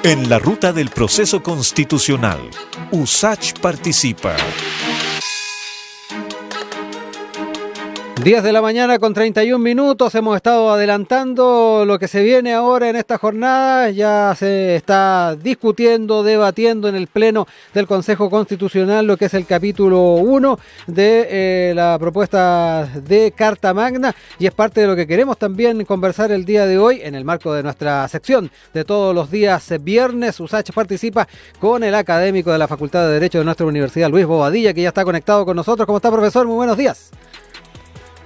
En la ruta del proceso constitucional, USACH participa. 10 de la mañana con 31 minutos, hemos estado adelantando lo que se viene ahora en esta jornada, ya se está discutiendo, debatiendo en el Pleno del Consejo Constitucional lo que es el capítulo 1 de la propuesta de Carta Magna, y es parte de lo que queremos también conversar el día de hoy en el marco de nuestra sección de todos los días viernes. USACH participa con el académico de la Facultad de Derecho de nuestra universidad, Luis Bobadilla, que ya está conectado con nosotros. ¿Cómo está, profesor? Muy buenos días.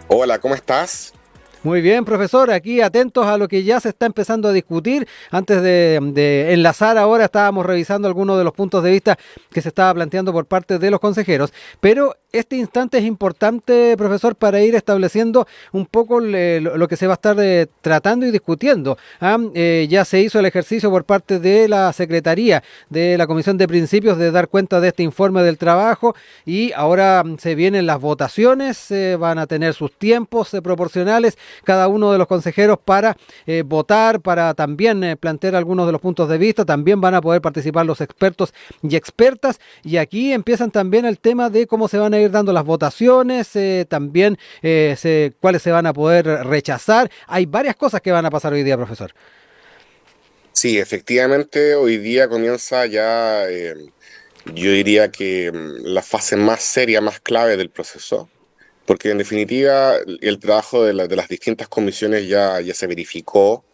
Hola, ¿cómo estás? Muy bien, profesor, aquí atentos a lo que ya se está empezando a discutir. Antes de enlazar ahora, estábamos revisando algunos de los puntos de vista que se estaba planteando por parte de los consejeros, pero este instante es importante, profesor, para ir estableciendo un poco lo que se va a estar tratando y discutiendo. Ya se hizo el ejercicio por parte de la Secretaría de la Comisión de Principios de dar cuenta de este informe del trabajo, y ahora se vienen las votaciones, van a tener sus tiempos proporcionales cada uno de los consejeros para votar, para también plantear algunos de los puntos de vista. También van a poder participar los expertos y expertas, y aquí empiezan también el tema de cómo se van a ir dando las votaciones, también cuáles se van a poder rechazar. Hay varias cosas que van a pasar hoy día, profesor. Sí, efectivamente, hoy día comienza ya, yo diría que la fase más seria, más clave del proceso, porque en definitiva el trabajo de las distintas comisiones ya se verificó,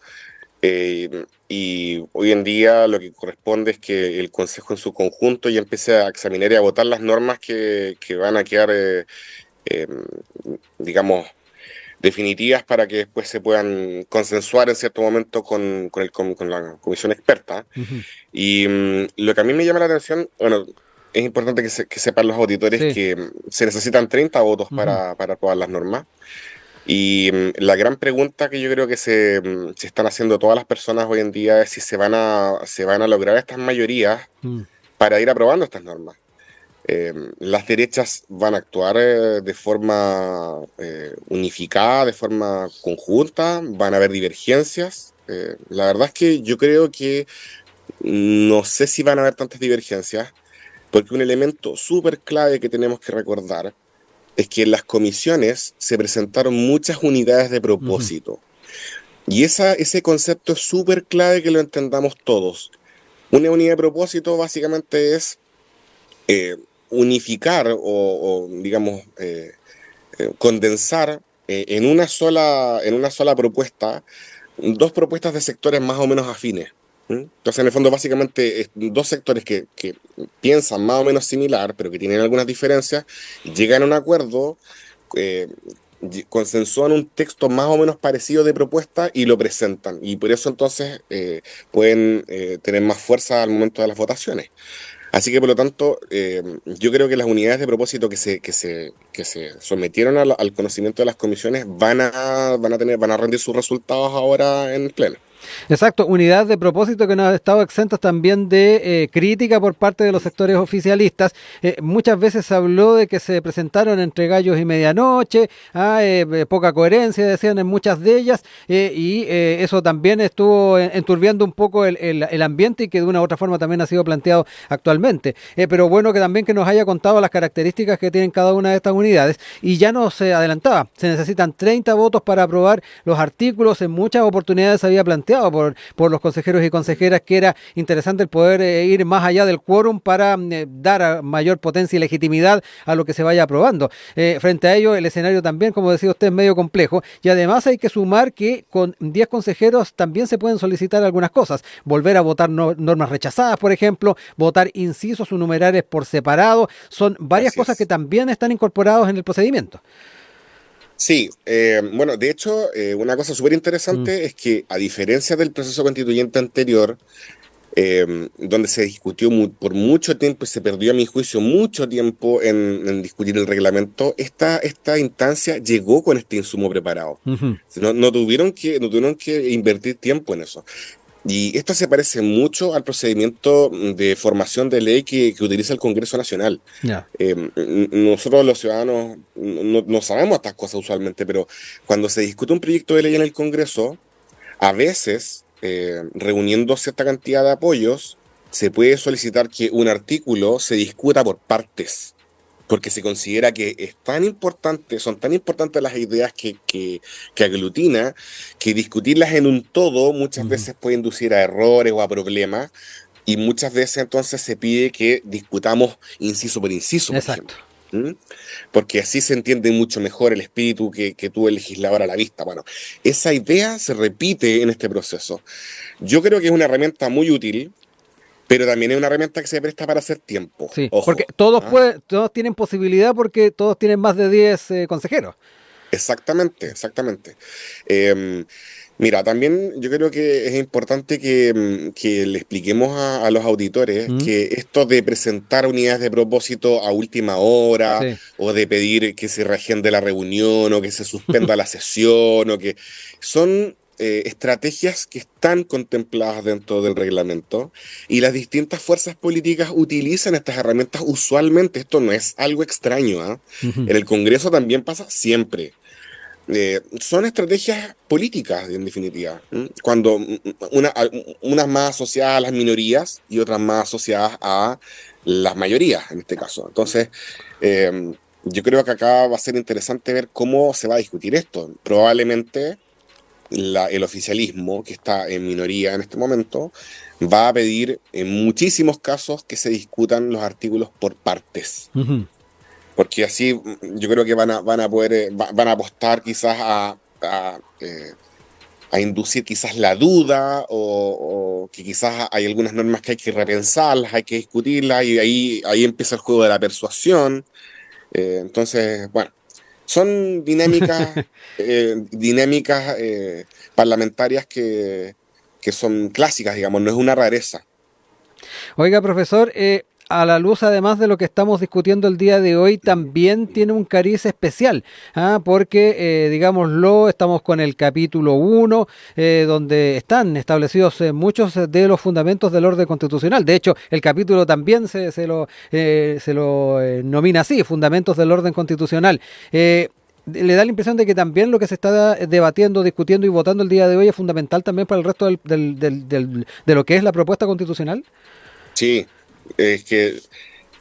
y hoy en día lo que corresponde es que el Consejo en su conjunto ya empiece a examinar y a votar las normas que van a quedar, digamos, definitivas para que después se puedan consensuar en cierto momento con la comisión experta. Uh-huh. Y lo que a mí me llama la atención, bueno, es importante que sepan los auditores, Sí. que se necesitan 30 votos Uh-huh. para aprobar las normas. Y la gran pregunta que yo creo que se están haciendo todas las personas hoy en día es si se van a lograr estas mayorías para ir aprobando estas normas. Las derechas van a actuar de forma unificada, de forma conjunta, van a haber divergencias. La verdad es que yo creo que no sé si van a haber tantas divergencias, porque un elemento súper clave que tenemos que recordar es que en las comisiones se presentaron muchas unidades de propósito. Uh-huh. Y ese concepto es súper clave que lo entendamos todos. Una unidad de propósito básicamente es unificar o digamos, condensar en una sola propuesta dos propuestas de sectores más o menos afines. Entonces, en el fondo, básicamente, dos sectores que piensan más o menos similar, pero que tienen algunas diferencias, llegan a un acuerdo, consensúan un texto más o menos parecido de propuesta y lo presentan. Y por eso, entonces, pueden tener más fuerza al momento de las votaciones. Así que, por lo tanto, yo creo que las unidades de propósito que se sometieron al conocimiento de las comisiones van a rendir sus resultados ahora en el Pleno. Exacto, unidad de propósito que no ha estado exentas también de crítica por parte de los sectores oficialistas. Muchas veces se habló de que se presentaron entre gallos y medianoche, poca coherencia, decían en muchas de ellas, y eso también estuvo enturbiando un poco el ambiente, y que de una u otra forma también ha sido planteado actualmente. Pero bueno, que también que nos haya contado las características que tienen cada una de estas unidades, y ya nos adelantaba, se necesitan 30 votos para aprobar los artículos. En muchas oportunidades se había planteado por los consejeros y consejeras que era interesante el poder ir más allá del quórum para dar mayor potencia y legitimidad a lo que se vaya aprobando. Frente a ello, el escenario también, como decía usted, es medio complejo, y además hay que sumar que con 10 consejeros también se pueden solicitar algunas cosas: volver a votar normas rechazadas, por ejemplo, votar incisos o numerales por separado. Son varias cosas que también están incorporadas en el procedimiento. Sí, bueno, de hecho, una cosa súper interesante es que, a diferencia del proceso constituyente anterior, donde se discutió por mucho tiempo y se perdió, a mi juicio, mucho tiempo en discutir el reglamento, esta instancia llegó con este insumo preparado. Uh-huh. No tuvieron que invertir tiempo en eso. Y esto se parece mucho al procedimiento de formación de ley que utiliza el Congreso Nacional. Yeah. Nosotros los ciudadanos no sabemos estas cosas usualmente, pero cuando se discute un proyecto de ley en el Congreso, a veces reuniendo cierta cantidad de apoyos, se puede solicitar que un artículo se discuta por partes, porque se considera que es tan importante, son tan importantes las ideas que aglutina, que discutirlas en un todo muchas veces puede inducir a errores o a problemas, y muchas veces entonces se pide que discutamos inciso por inciso, por Exacto. ejemplo. Porque así se entiende mucho mejor el espíritu que tuvo el legislador a la vista. Bueno, esa idea se repite en este proceso. Yo creo que es una herramienta muy útil, pero también es una herramienta que se presta para hacer tiempo. Sí, Ojo. porque todos tienen posibilidad porque todos tienen más de 10 consejeros. Exactamente. Mira, también yo creo que es importante que le expliquemos a los auditores que esto de presentar unidades de propósito a última hora, Sí. o de pedir que se reagende la reunión o que se suspenda la sesión, o que son estrategias que están contempladas dentro del reglamento, y las distintas fuerzas políticas utilizan estas herramientas usualmente. Esto no es algo extraño, ¿ah? En el Congreso también pasa siempre. Son estrategias políticas, en definitiva, cuando unas más asociadas a las minorías y otras más asociadas a las mayorías, en este caso. Entonces, yo creo que acá va a ser interesante ver cómo se va a discutir esto. Probablemente el oficialismo, que está en minoría en este momento, va a pedir en muchísimos casos que se discutan los artículos por partes. Porque así yo creo que van a poder, van a apostar quizás a inducir quizás la duda, o que quizás hay algunas normas que hay que repensarlas, hay que discutirlas, y ahí empieza el juego de la persuasión. Entonces, bueno, son dinámicas parlamentarias que son clásicas, digamos, no es una rareza. Oiga, profesor, a la luz, además de lo que estamos discutiendo el día de hoy, también tiene un cariz especial, porque, digámoslo, estamos con el capítulo 1, donde están establecidos muchos de los fundamentos del orden constitucional. De hecho, el capítulo también se lo nomina así, Fundamentos del Orden Constitucional. ¿Le da la impresión de que también lo que se está debatiendo, discutiendo y votando el día de hoy es fundamental también para el resto de lo que es la propuesta constitucional? Sí, es que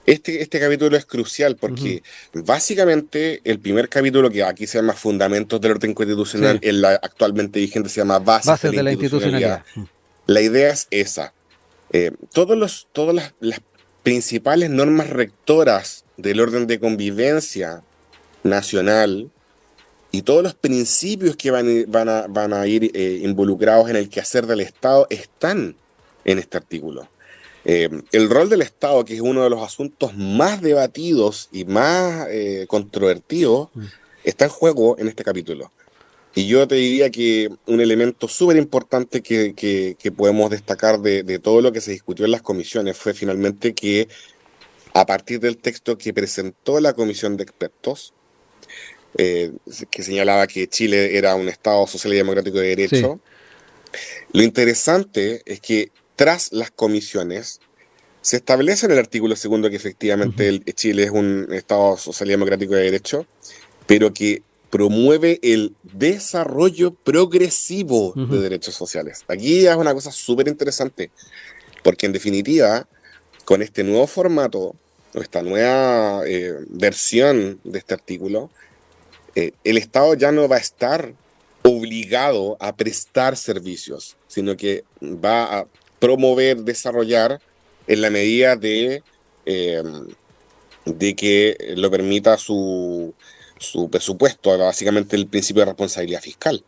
este capítulo es crucial porque básicamente el primer capítulo, que aquí se llama Fundamentos del Orden Constitucional, Sí. en la actualmente vigente se llama Bases de la Institucionalidad. La idea es esa. Todas las principales normas rectoras del orden de convivencia nacional y todos los principios que van a ir involucrados en el quehacer del Estado están en este artículo. El rol del Estado, que es uno de los asuntos más debatidos y más controvertidos, está en juego en este capítulo. Y yo te diría que un elemento súper importante que podemos destacar de todo lo que se discutió en las comisiones fue finalmente que, a partir del texto que presentó la comisión de expertos, que señalaba que Chile era un Estado social y democrático de derecho, lo interesante es que tras las comisiones se establece en el artículo 2 que efectivamente Chile es un Estado social y democrático de derecho, pero que promueve el desarrollo progresivo de derechos sociales. Aquí es una cosa súper interesante, porque en definitiva, con este nuevo formato, o esta nueva versión de este artículo, el Estado ya no va a estar obligado a prestar servicios, sino que va a promover, desarrollar en la medida de que lo permita su presupuesto, básicamente el principio de responsabilidad fiscal.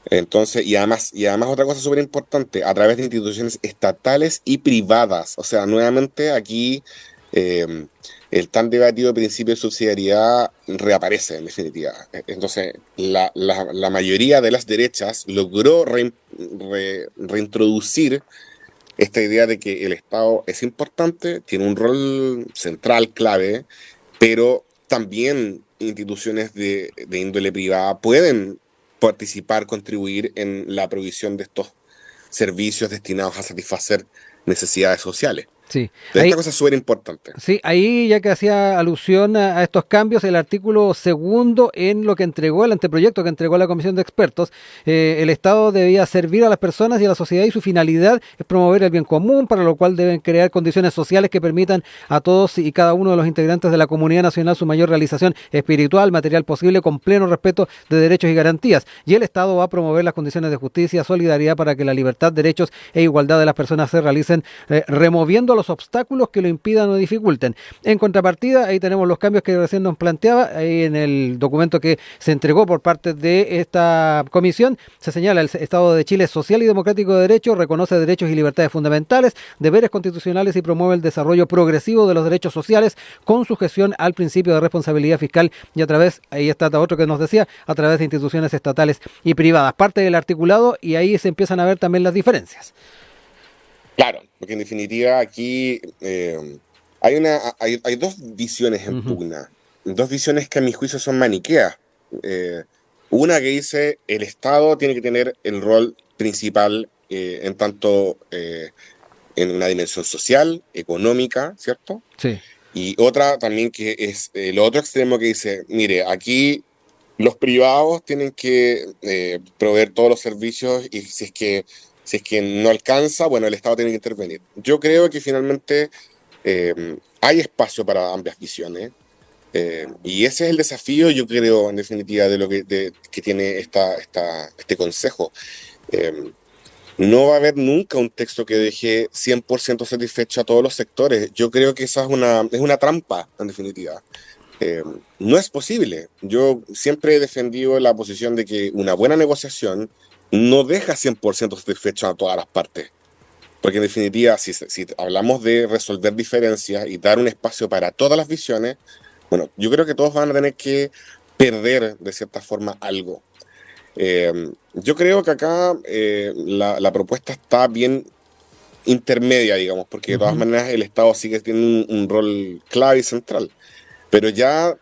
Entonces, y además otra cosa súper importante, a través de instituciones estatales y privadas. O sea, nuevamente aquí el tan debatido principio de subsidiariedad reaparece, en definitiva. Entonces, la mayoría de las derechas logró reintroducir esta idea de que el Estado es importante, tiene un rol central, clave, pero también instituciones de índole privada pueden participar, contribuir en la provisión de estos servicios destinados a satisfacer necesidades sociales. Sí. Esta cosa es súper importante. Sí, ahí ya que hacía alusión a estos cambios, el artículo segundo en lo que entregó el anteproyecto que entregó la Comisión de Expertos, el Estado debía servir a las personas y a la sociedad y su finalidad es promover el bien común, para lo cual deben crear condiciones sociales que permitan a todos y cada uno de los integrantes de la comunidad nacional su mayor realización espiritual, material posible, con pleno respeto de derechos y garantías. Y el Estado va a promover las condiciones de justicia, solidaridad para que la libertad, derechos e igualdad de las personas se realicen, removiendo los obstáculos que lo impidan o dificulten. En contrapartida, ahí tenemos los cambios que recién nos planteaba, ahí en el documento que se entregó por parte de esta comisión, se señala: el Estado de Chile es social y democrático de derecho, reconoce derechos y libertades fundamentales, deberes constitucionales y promueve el desarrollo progresivo de los derechos sociales con sujeción al principio de responsabilidad fiscal y a través, ahí está otro que nos decía, a través de instituciones estatales y privadas. Parte del articulado, y ahí se empiezan a ver también las diferencias. Claro, porque en definitiva aquí hay dos visiones en pugna, dos visiones que a mi juicio son maniqueas. Una que dice el Estado tiene que tener el rol principal en tanto en una dimensión social, económica, ¿cierto? Sí. Y otra también que es el otro extremo que dice, mire, aquí los privados tienen que proveer todos los servicios y si es que no alcanza, bueno, el Estado tiene que intervenir. Yo creo que finalmente hay espacio para amplias visiones y ese es el desafío, yo creo, en definitiva, de lo que tiene este consejo. No va a haber nunca un texto que deje 100% satisfecho a todos los sectores. Yo creo que esa es una trampa, en definitiva. No es posible. Yo siempre he defendido la posición de que una buena negociación no deja 100% satisfecho a todas las partes. Porque en definitiva, si hablamos de resolver diferencias y dar un espacio para todas las visiones, bueno, yo creo que todos van a tener que perder de cierta forma algo. Yo creo que acá la propuesta está bien intermedia, digamos, porque de todas maneras el Estado sigue teniendo un rol clave y central. Pero ya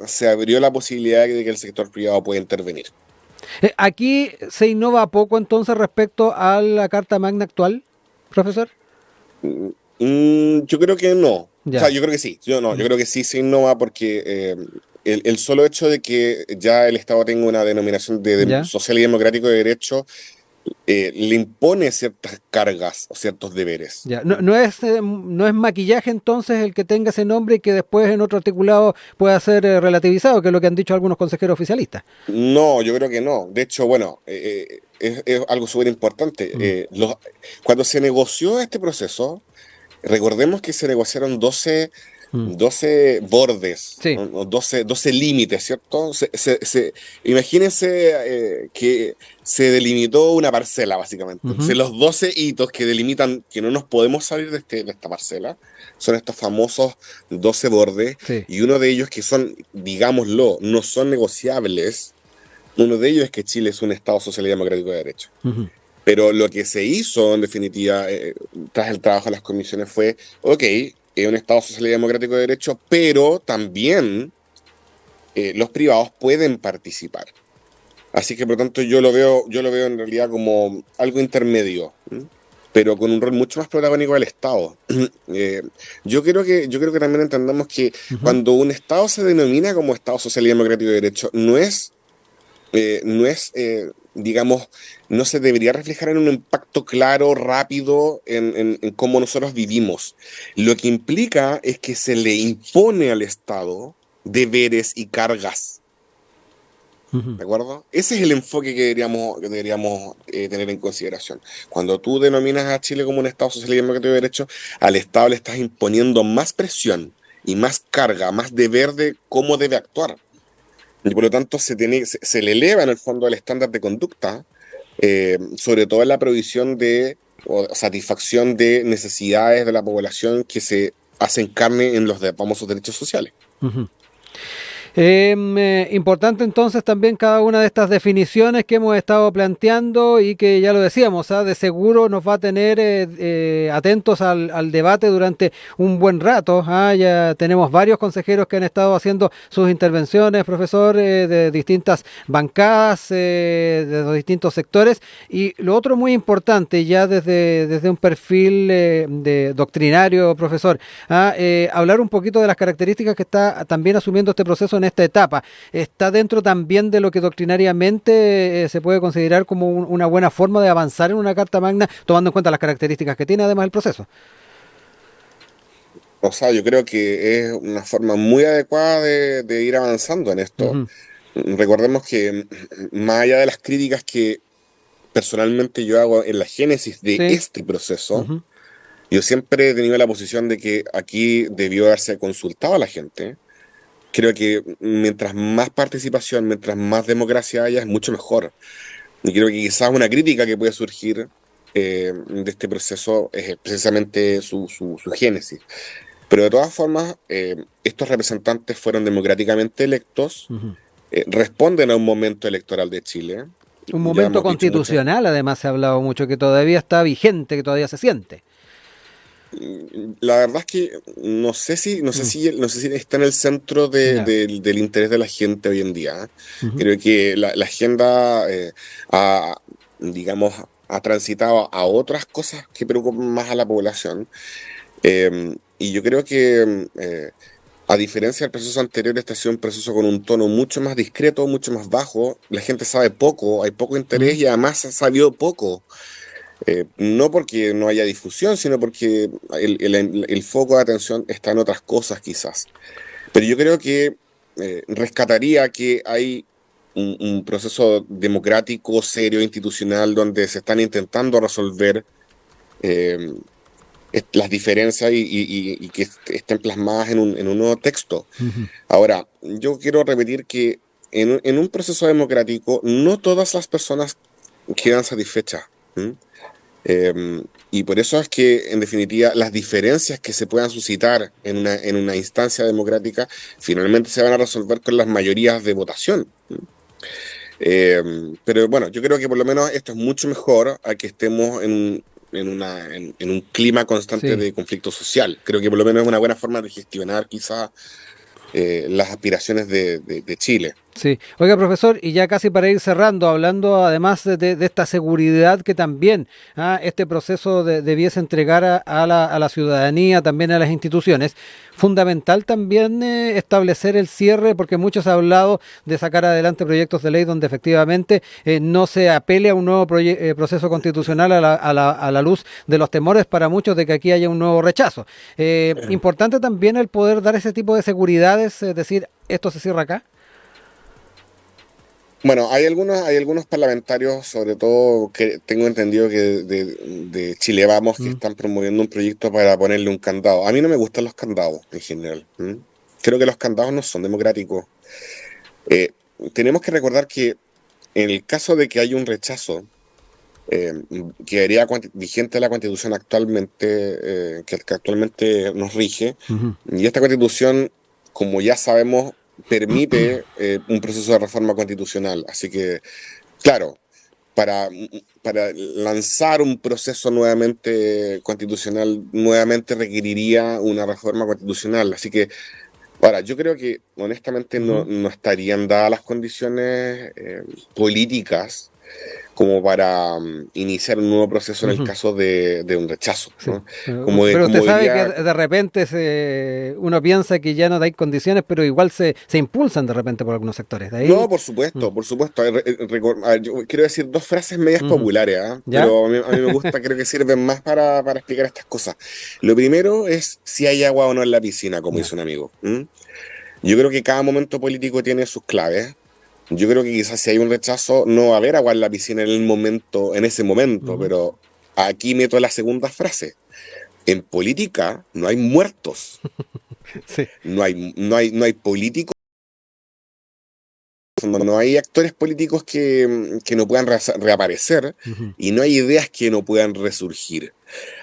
se abrió la posibilidad de que el sector privado pueda intervenir. ¿Aquí se innova poco entonces respecto a la Carta Magna actual, profesor? Yo creo que no. Ya. O sea, yo creo que sí. Yo creo que sí se innova porque el solo hecho de que ya el Estado tenga una denominación de social y democrático de derecho le impone ciertas cargas o ciertos deberes. Ya. No es maquillaje entonces el que tenga ese nombre y que después en otro articulado pueda ser relativizado, que es lo que han dicho algunos consejeros oficialistas. No, yo creo que no. De hecho, bueno, es algo súper importante. Cuando se negoció este proceso, recordemos que se negociaron 12 bordes, sí. 12 límites, ¿cierto? Imagínense que se delimitó una parcela, básicamente. Entonces, los 12 hitos que delimitan que no nos podemos salir de esta parcela son estos famosos 12 bordes, sí. Y uno de ellos que son, digámoslo, no son negociables. Uno de ellos es que Chile es un Estado social y democrático de derecho. Pero lo que se hizo, en definitiva, tras el trabajo de las comisiones fue, ok, es un Estado social y democrático de derecho, pero también los privados pueden participar. Así que, por lo tanto, yo lo veo en realidad como algo intermedio, pero con un rol mucho más protagónico del Estado. Yo creo que también entendamos que cuando un Estado se denomina como Estado social y democrático de derecho, digamos, no se debería reflejar en un impacto claro, rápido en cómo nosotros vivimos. Lo que implica es que se le impone al Estado deberes y cargas. ¿De acuerdo? Ese es el enfoque que deberíamos tener en consideración. Cuando tú denominas a Chile como un Estado social y democrático de derecho, al Estado le estás imponiendo más presión y más carga, más deber de cómo debe actuar. Y por lo tanto se le eleva en el fondo el estándar de conducta, sobre todo en la provisión o satisfacción de necesidades de la población que se hacen carne en los famosos derechos sociales. Importante entonces también cada una de estas definiciones que hemos estado planteando y que ya lo decíamos, de seguro nos va a tener atentos al debate durante un buen rato. Ya tenemos varios consejeros que han estado haciendo sus intervenciones, profesor, de distintas bancadas, de los distintos sectores. Y lo otro muy importante, ya desde un perfil de doctrinario, profesor, hablar un poquito de las características que está también asumiendo este proceso en esta etapa. ¿Está dentro también de lo que doctrinariamente se puede considerar como una buena forma de avanzar en una Carta Magna, tomando en cuenta las características que tiene además el proceso? O sea, yo creo que es una forma muy adecuada de ir avanzando en esto. Ujú. Recordemos que más allá de las críticas que personalmente yo hago en la génesis de Sí. este proceso, Ujú. yo siempre he tenido la posición de que aquí debió haberse consultado a la gente. Creo que mientras más participación, mientras más democracia haya, es mucho mejor. Y creo que quizás una crítica que puede surgir de este proceso es precisamente su génesis. Pero de todas formas, estos representantes fueron democráticamente electos, Ujú. responden a un momento electoral de Chile. Un Ya momento hemos dicho mucho. constitucional, además se ha hablado mucho, que todavía está vigente, que todavía se siente. La verdad es que Mm. no sé si está en el centro Ya. del interés de la gente hoy en día. Ujú. Creo que la agenda ha, digamos, ha transitado a otras cosas que preocupan más a la población. Y yo creo que, a diferencia del proceso anterior, este ha sido un proceso con un tono mucho más discreto, mucho más bajo. La gente sabe poco, hay poco interés Ujú. y además ha sabido poco. No porque no haya difusión, sino porque el foco de atención está en otras cosas quizás. Pero yo creo que rescataría que hay un proceso democrático, serio, institucional, donde se están intentando resolver eh, las diferencias y que estén plasmadas en un nuevo texto. Ujú. Ahora, yo quiero repetir que en un proceso democrático no todas las personas quedan satisfechas. ¿M? Y por eso es que, en definitiva, las diferencias que se puedan suscitar en una instancia democrática finalmente se van a resolver con las mayorías de votación. Pero bueno, yo creo que por lo menos esto es mucho mejor a que estemos en un clima constante Sí. de conflicto social. Creo que por lo menos es una buena forma de gestionar quizás las aspiraciones de Chile. Sí, oiga profesor, y ya casi para ir cerrando, hablando además de esta seguridad que también este proceso debiese entregar a la ciudadanía, también a las instituciones, fundamental también establecer el cierre, porque muchos han hablado de sacar adelante proyectos de ley donde efectivamente no se apele a un nuevo proceso constitucional a la luz de los temores para muchos de que aquí haya un nuevo rechazo. Importante también el poder dar ese tipo de seguridades, es decir, esto se cierra acá. Bueno, hay algunos parlamentarios, sobre todo que tengo entendido que de Chile Vamos, que Mm. están promoviendo un proyecto para ponerle un candado. A mí no me gustan los candados en general. ¿M? Creo que los candados no son democráticos. Eh, Tenemos que recordar que en el caso de que haya un rechazo, eh, quedaría vigente la constitución actualmente, que actualmente nos rige, Ujú. y esta constitución, como ya sabemos, permite un proceso de reforma constitucional. Así que, claro, para, para lanzar un proceso nuevamente constitucional, nuevamente requeriría una reforma constitucional. Así que, ahora, yo creo que honestamente Ujú. no estarían dadas las condiciones políticas como para iniciar un nuevo proceso en el Ujú. caso de un rechazo, Sí. ¿no? Como, Pero usted como sabe que diría, de repente uno piensa que ya no hay condiciones, pero igual se impulsan de repente por algunos sectores. De ahí. no, Mm. por supuesto. A ver, yo quiero decir dos frases medias Ujú. populares, ¿ah? ¿Ya? Pero a mí me gusta, creo que sirven más para explicar estas cosas. Lo primero es si hay agua o no en la piscina, como Ya. dice un amigo. ¿M? Yo creo que cada momento político tiene sus claves. Yo creo que quizás si hay un rechazo, no va a haber agua en la piscina en el momento, en ese momento, Ujú. pero aquí meto la segunda frase. En política no hay muertos, Sí. no hay políticos, no hay actores políticos que no puedan reaparecer Ujú. y no hay ideas que no puedan resurgir.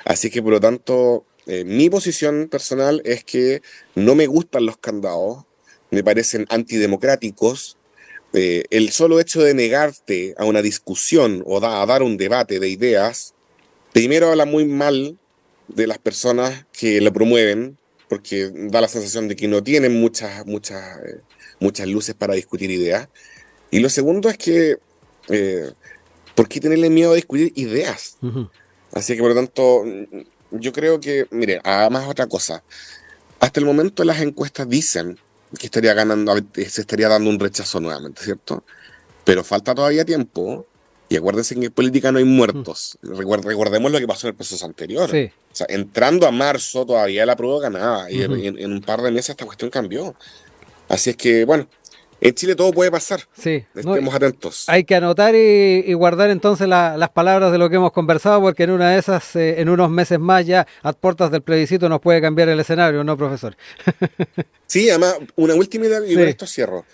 Así que por lo tanto, mi posición personal es que no me gustan los candados, me parecen antidemocráticos. El solo hecho de negarte a una discusión o a dar un debate de ideas, primero habla muy mal de las personas que lo promueven, porque da la sensación de que no tienen muchas luces para discutir ideas. Y lo segundo es que, ¿por qué tenerle miedo a discutir ideas? Ujú. Así que, por lo tanto, yo creo que, mire, además otra cosa, hasta el momento las encuestas dicen que estaría ganando, se estaría dando un rechazo nuevamente, ¿cierto? Pero falta todavía tiempo. Y acuérdense que en política no hay muertos. Recordemos lo que pasó en el proceso anterior. Sí. O sea, entrando a marzo todavía la prueba ganaba. Y Ujú. en un par de meses esta cuestión cambió. Así es que, bueno, en Chile todo puede pasar. Sí, no, Estemos atentos. hay que anotar y guardar entonces las palabras de lo que hemos conversado, porque en una de esas, en unos meses más ya, a puertas del plebiscito, nos puede cambiar el escenario, ¿no, profesor? Sí, además, una última idea y Sí. con esto cierro.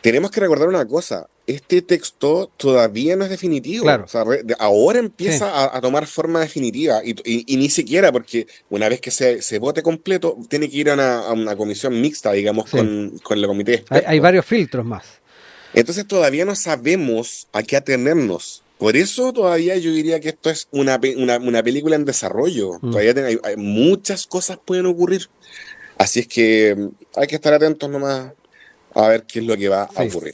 Tenemos que recordar una cosa. Este texto todavía no es definitivo. Claro. O sea, ahora Sí. empieza a tomar forma definitiva. Y ni siquiera, porque una vez que se vote completo, tiene que ir a una comisión mixta, digamos, Sí. con el comité de Hay expertos. varios filtros más. Entonces todavía no sabemos a qué atenernos. Por eso todavía yo diría que esto es una película en desarrollo. Todavía hay muchas cosas pueden ocurrir. Así es que hay que estar atentos nomás a ver qué es lo que va a Sí. ocurrir.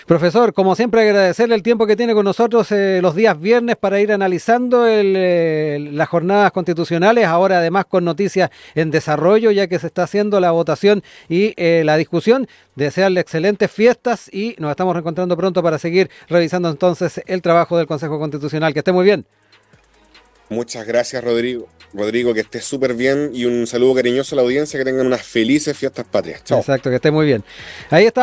Profesor, como siempre, agradecerle el tiempo que tiene con nosotros los días viernes para ir analizando las jornadas constitucionales, ahora además con noticias en desarrollo, ya que se está haciendo la votación y la discusión. Desearle excelentes fiestas y nos estamos reencontrando pronto para seguir revisando entonces el trabajo del Consejo Constitucional. Que esté muy bien. Muchas gracias, Rodrigo. Rodrigo, que estés súper bien y un saludo cariñoso a la audiencia, que tengan unas felices fiestas patrias. Chao. Exacto, que esté muy bien. Ahí está.